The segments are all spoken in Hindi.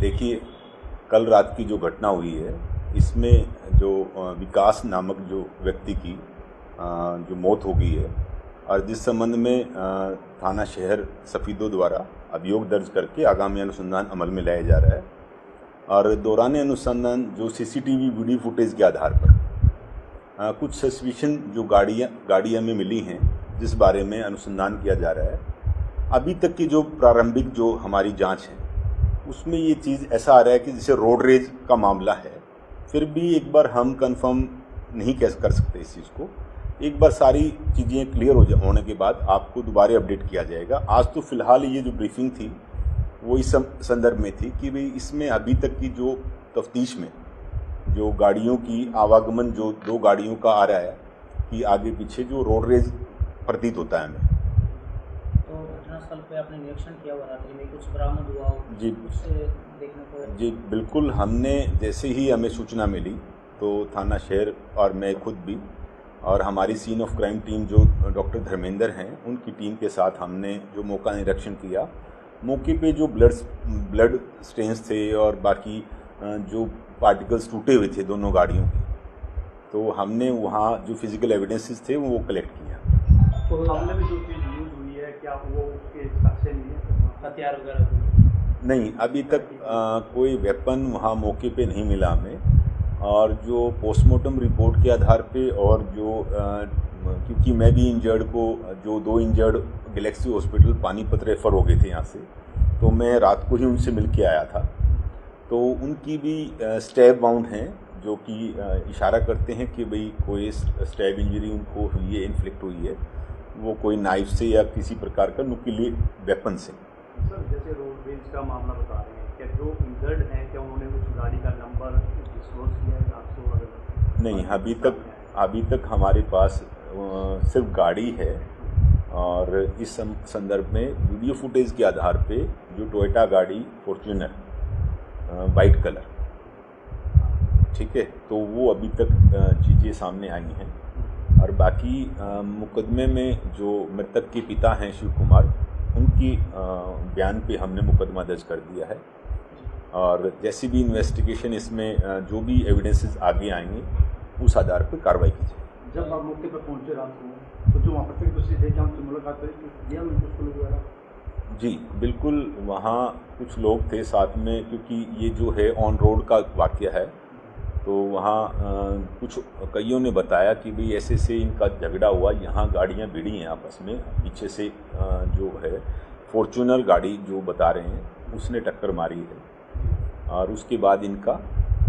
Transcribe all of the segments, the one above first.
देखिए, कल रात की जो घटना हुई है इसमें जो विकास नामक जो व्यक्ति की जो मौत हो गई है और जिस संबंध में थाना शहर सफीदो द्वारा अभियोग दर्ज करके आगामी अनुसंधान अमल में लाया जा रहा है। और दौरान अनुसंधान जो सीसीटीवी वीडियो फुटेज के आधार पर कुछ सस्पिशन जो गाड़ियाँ में मिली हैं जिस बारे में अनुसंधान किया जा रहा है। अभी तक की जो प्रारंभिक जो हमारी जांच है उसमें ये चीज़ ऐसा आ रहा है कि जैसे रोड रेज का मामला है, फिर भी एक बार हम कंफर्म नहीं कर सकते इस चीज़ को। एक बार सारी चीज़ें क्लियर होने के बाद आपको दोबारा अपडेट किया जाएगा। आज तो फिलहाल ये जो ब्रीफिंग थी वो इस संदर्भ में थी कि भाई इसमें अभी तक की जो तफ्तीश में जो गाड़ियों की आवागमन जो 2 गाड़ियों का आ रहा है कि आगे पीछे जो रोड रेज प्रतीत होता है हमें। तो घटनास्थल पे आपने निरीक्षण किया हुआ, रात्रि में कुछ बरामद हुआ हो? जी कुछ देखने को? जी बिल्कुल, हमने जैसे ही हमें सूचना मिली तो थाना शहर और मैं खुद भी और हमारी सीन ऑफ क्राइम टीम जो डॉक्टर धर्मेंद्र हैं उनकी टीम के साथ हमने जो मौका निरीक्षण किया। मौके पे जो ब्लड स्टेन्स थे और बाकी जो पार्टिकल्स टूटे हुए थे दोनों गाड़ियों के, तो हमने वहाँ जो फिजिकल एविडेंसेस थे वो कलेक्ट किया। तो हमने भी जो चीज़ यूज हुई है क्या वो उसके साक्ष्य नहीं है, हथियार वगैरह? नहीं, अभी तक कोई वेपन वहाँ मौके पे नहीं मिला हमें। और जो पोस्टमार्टम रिपोर्ट के आधार पे और जो क्योंकि मैं भी इंजर्ड को जो 2 injured Galaxy hospital Panipat refer हो गए थे यहाँ से, तो मैं रात को ही उनसे मिल के आया था। तो उनकी भी स्टैब वाउंड हैं जो कि इशारा करते हैं कि भाई कोई स्टैब इंजरी उनको हुई है, इन्फ्लिक्ट हुई है, वो कोई नाइफ से या किसी प्रकार का नुकीले वेपन से। सर जैसे रोड रेज का मामला बता रहे हैं, क्या जो इंजर्ड हैं क्या उन्होंने उस गाड़ी का नंबर डिस्क्लोज किया है आपको? अगर नहीं, अभी तक हमारे पास सिर्फ गाड़ी है। और इस संदर्भ में वीडियो फुटेज के आधार पे जो टोयोटा गाड़ी फॉर्च्यूनर वाइट कलर, ठीक है, तो वो अभी तक चीज़ें सामने आई हैं। और बाकी मुकदमे में जो मृतक के पिता हैं शिव कुमार, उनकी बयान पे हमने मुकदमा दर्ज कर दिया है। और जैसी भी इन्वेस्टिगेशन इसमें जो भी एविडेंसेस आगे आएंगे उस आधार पर कार्रवाई की जाएगी। जब आप मौके पर पहुंचे रात को तो जो वहाँ पर थे क्या उनसे मुलाकात हुई? जी बिल्कुल, वहाँ कुछ लोग थे साथ में, क्योंकि ये जो है ऑन रोड का वाक़या है, तो वहाँ कुछ कईयों ने बताया कि भाई ऐसे से इनका झगड़ा हुआ, यहाँ गाड़ियाँ भिड़ी हैं आपस में, पीछे से जो है फॉर्च्यूनर गाड़ी जो बता रहे हैं उसने टक्कर मारी है और उसके बाद इनका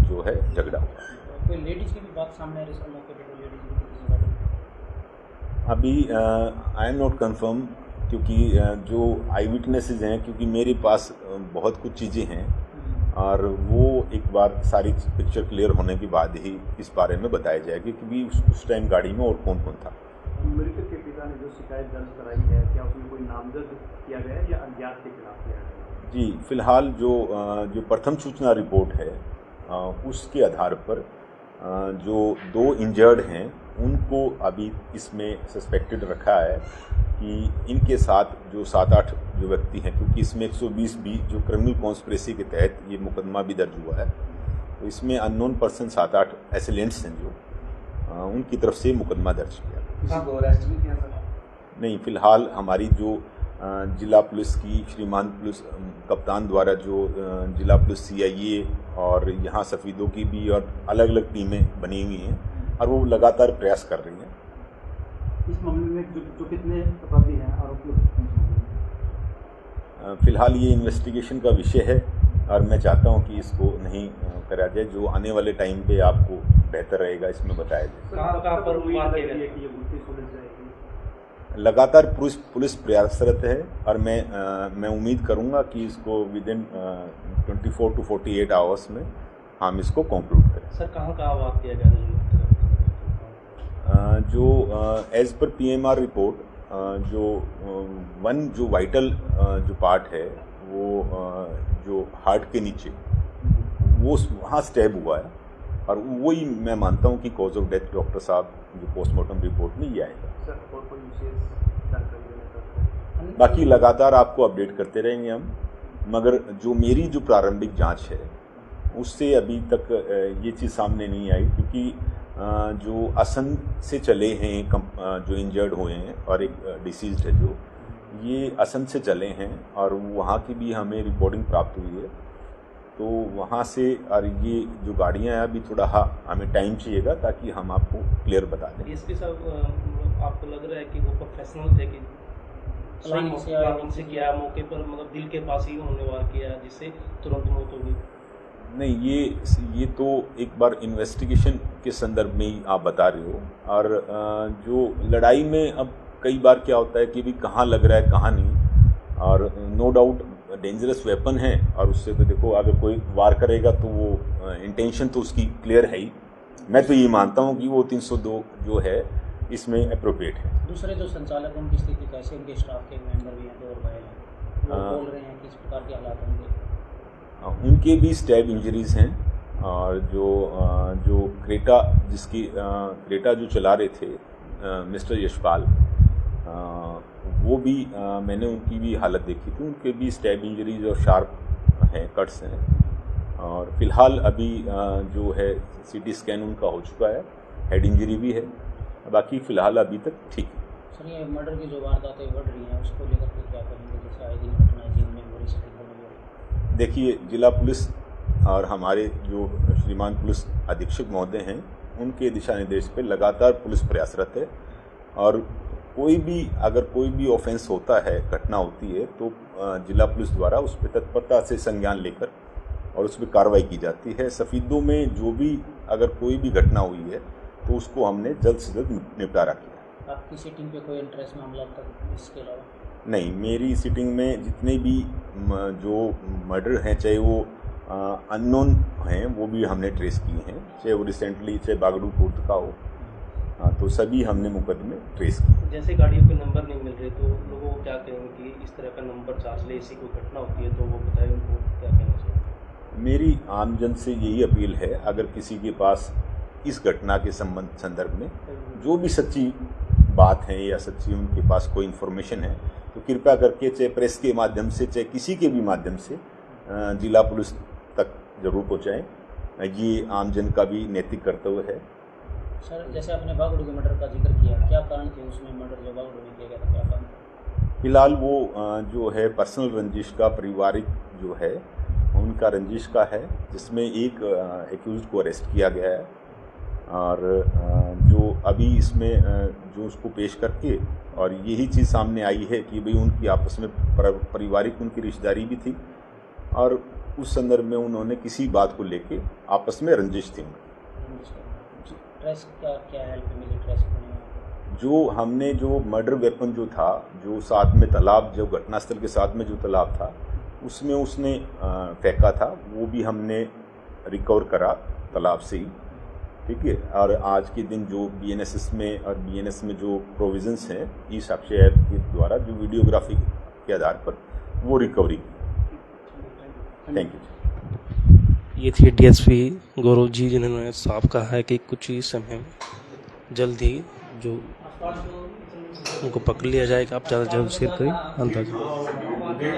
जो है झगड़ा हुआ। कोई लेडीज़ की भी बात सामने आ रही है मौके पे? कोई लेडीज़ की किसी गाड़ी? अभी आई एम नॉट कंफर्म, क्योंकि जो आई विटनेसेस हैं, क्योंकि मेरे पास बहुत कुछ चीज़ें हैं और वो एक बार सारी पिक्चर क्लियर होने के बाद ही इस बारे में बताया जाएगा कि उस टाइम गाड़ी में और कौन कौन था। मृतक के पिता ने जो शिकायत दर्ज कराई है क्या उसमें कोई नामजद किया गया है या अज्ञात के खिलाफ किया गया है? जी फिलहाल जो प्रथम सूचना रिपोर्ट है उसके आधार पर जो 2 इंजर्ड हैं उनको अभी इसमें सस्पेक्टेड रखा है कि इनके साथ जो 7-8 जो व्यक्ति हैं, क्योंकि इसमें 120 बी जो क्रिमिनल कॉन्स्पिरेसी के तहत ये मुकदमा भी दर्ज हुआ है, तो इसमें अननोन पर्सन 7-8 एसिलेंट्स हैं जो उनकी तरफ से मुकदमा दर्ज किया। किसी को अरेस्ट भी किया सर? नहीं, फिलहाल हमारी जो जिला पुलिस की श्रीमान पुलिस कप्तान द्वारा जो जिला पुलिस CIA और यहाँ सफीदों की भी और अलग अलग टीमें बनी हुई हैं और वो लगातार प्रयास कर रही हैं। इस मामले में जो कितने अपराधी हैं आरोपी? फिलहाल ये इन्वेस्टिगेशन का विषय है और मैं चाहता हूँ कि इसको नहीं करा जाए, जो आने वाले टाइम पे आपको बेहतर रहेगा इसमें बताया जाए। कहाँ पर लगातार पुलिस प्रयासरत है और मैं उम्मीद करूंगा कि इसको विदिन 24 to 48 आवर्स में हम इसको कंक्लूड करें। सर कहाँ वाक़ किया जा रहा है? जो एज़ पर PMR रिपोर्ट जो वाइटल जो पार्ट है वो जो हार्ट के नीचे वो वहाँ स्टैब हुआ है और वही मैं मानता हूँ कि कॉज ऑफ डेथ डॉक्टर साहब जो पोस्टमार्टम रिपोर्ट में ये आएगा। सर और कोई विशेष जानकारी? बाकी लगातार आपको अपडेट करते रहेंगे हम मगर जो मेरी जो प्रारंभिक जांच है उससे अभी तक ये चीज़ सामने नहीं आई, क्योंकि जो असम से चले हैं जो इंजर्ड हुए हैं और एक डिसीज्ड है जो ये असम से चले हैं और वहाँ की भी हमें रिपोर्टिंग प्राप्त हुई है। तो वहाँ से और ये जो गाड़ियाँ हैं अभी थोड़ा हमें टाइम चाहिएगा ताकि हम आपको क्लियर बता दें। डीएसपी साहब, आपको लग रहा है कि वो प्रोफेशनल थे कि प्लानिंग से किया, मौके पर मतलब दिल के पास ही उन्होंने वार किया जिससे तुरंत मौत होगी? नहीं, ये तो एक बार इन्वेस्टिगेशन के संदर्भ में ही आप बता रहे हो, और जो लड़ाई में अब कई बार क्या होता है कि भी कहाँ लग रहा है कहाँ नहीं, और नो डाउट डेंजरस वेपन है और उससे तो देखो अगर कोई वार करेगा तो वो इंटेंशन तो उसकी क्लियर है ही। मैं तो ये मानता हूँ कि वो 302 जो है इसमें अप्रोप्रिएट है। दूसरे जो संचालक उनकी स्थिति कैसे, उनके स्टाफ के मेंबर भी हैं दो और घायल हैं, वो बोल रहे हैं किस प्रकार के हालात होंगे? उनके भी स्टैब इंजरीज हैं, और जो क्रेटा जो चला रहे थे मिस्टर यशपाल, वो भी मैंने उनकी भी हालत देखी थी, उनके भी स्टैब इंजरीज और शार्प हैं, कट्स हैं, और फिलहाल अभी जो है सीटी स्कैन उनका हो चुका है, हेड इंजरी भी है, बाकी फ़िलहाल अभी तक ठीक है। सर, ये मर्डर की जो वारदातें बढ़ रही हैं उसको लेकर के क्या करेंगे? जैसे आए दिन घटनाएं जिनमें बुरी स्थिति बनी हुई है। देखिए, जिला पुलिस और हमारे जो श्रीमान पुलिस अधीक्षक महोदय हैं उनके दिशा निर्देश पे लगातार पुलिस प्रयासरत है, और अगर कोई भी ऑफेंस होता है, घटना होती है, तो जिला पुलिस द्वारा उस पर तत्परता से संज्ञान लेकर और उस पर कार्रवाई की जाती है। सफीदों में जो भी अगर कोई भी घटना हुई है तो उसको हमने जल्द से जल्द निपटारा किया। आपकी सिटिंग पे कोई इंटरेस्ट मामला अब तक इसके अलावा? नहीं, मेरी सिटिंग में जितने भी जो मर्डर हैं, चाहे वो अननोन हैं, वो भी हमने ट्रेस किए हैं, चाहे वो रिसेंटली चाहे बागड़ू कोर्ट का हो, तो सभी हमने मुकदमे ट्रेस किए। जैसे गाड़ियों के नंबर नहीं मिल रहे तो लोगों को क्या कहेंगे कि इस तरह का नंबर चार्ज ले, ऐसी कोई घटना होती है तो वो बताए, उनको क्या कहना चाहिए? मेरी आमजन से यही अपील है, अगर किसी के पास इस घटना के संदर्भ में जो भी सच्ची बात है या सच्ची उनके पास कोई इन्फॉर्मेशन है, तो कृपया करके चाहे प्रेस के माध्यम से चाहे किसी के भी माध्यम से जिला पुलिस तक जरूर पहुँचाएँ। ये आमजन का भी नैतिक कर्तव्य है। सर, जैसे आपने बागड़ू के मर्डर का जिक्र किया, क्या कारण थे उसमें मर्डर जो बागड़ू में किया गया था, क्या कारण? फिलहाल वो जो है पर्सनल रंजिश का, पारिवारिक जो है उनका रंजिश का है, जिसमें एक एक्यूज्ड को अरेस्ट किया गया है, और जो अभी इसमें जो उसको पेश करके और यही चीज़ सामने आई है कि भाई उनकी आपस में पारिवारिक उनकी रिश्तेदारी भी थी, और उस संदर्भ में उन्होंने किसी बात को लेके आपस में रंजिश थी। ट्रेस क्या हेल्प मिली ट्रेस करने में? जो हमने जो मर्डर वेपन जो था, जो साथ में तालाब, जो घटनास्थल के साथ में जो तालाब था उसमें उसने फेंका था, वो भी हमने रिकवर करा तालाब से ही, ठीक है। और आज के दिन जो बीएनएस में जो प्रोविजंस हैं ई साक्ष्य ऐप के द्वारा जो वीडियोग्राफी के आधार पर वो रिकवरी की। Thank you. ये थे डीएसपी गौरव जी, जिन्होंने साफ कहा है कि कुछ ही समय में जल्द ही जो उनको पकड़ लिया जाएगा। आप ज़्यादा जल्द शेयर करें अंदाजा।